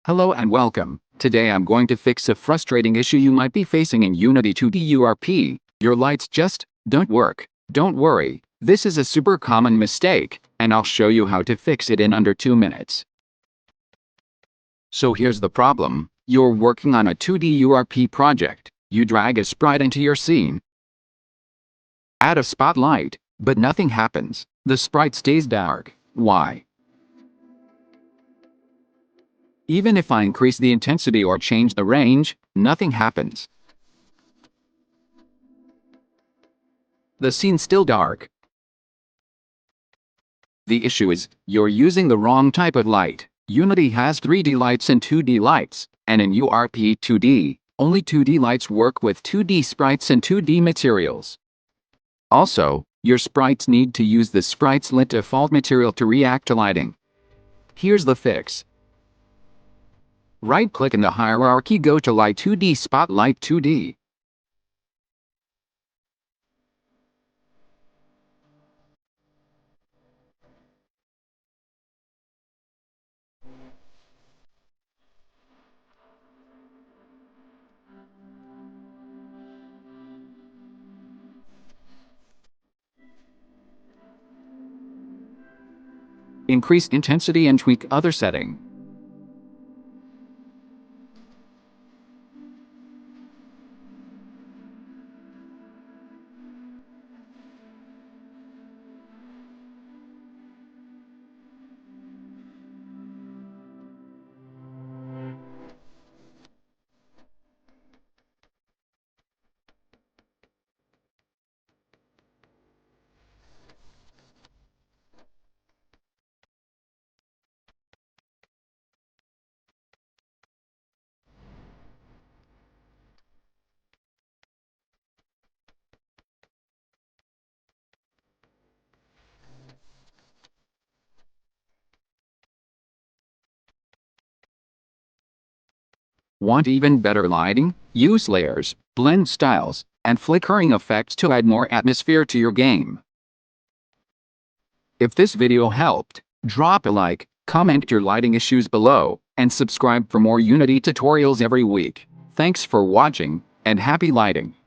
Hello and welcome. Today I'm going to fix a frustrating issue you might be facing in Unity 2D URP. Your lights just don't work. Don't worry, this is a super common mistake, and I'll show you how to fix it in under 2 minutes. So here's the problem. You're working on a 2D URP project. You drag a sprite into your scene, add a spotlight, but nothing happens. The sprite stays dark. Why? Even if I increase the intensity or change the range, nothing happens. The scene's still dark. The issue is, you're using the wrong type of light. Unity has 3D lights and 2D lights, and in URP 2D, only 2D lights work with 2D sprites and 2D materials. Also, your sprites need to use the Sprites-Lit-Default material to react to lighting. Here's the fix. Right-click in the hierarchy, go to Light 2D, Spotlight 2D. Increase intensity and tweak other setting. Want even better lighting? Use layers, blend styles, and flickering effects to add more atmosphere to your game. If this video helped, drop a like, comment your lighting issues below, and subscribe for more Unity tutorials every week. Thanks for watching, and happy lighting!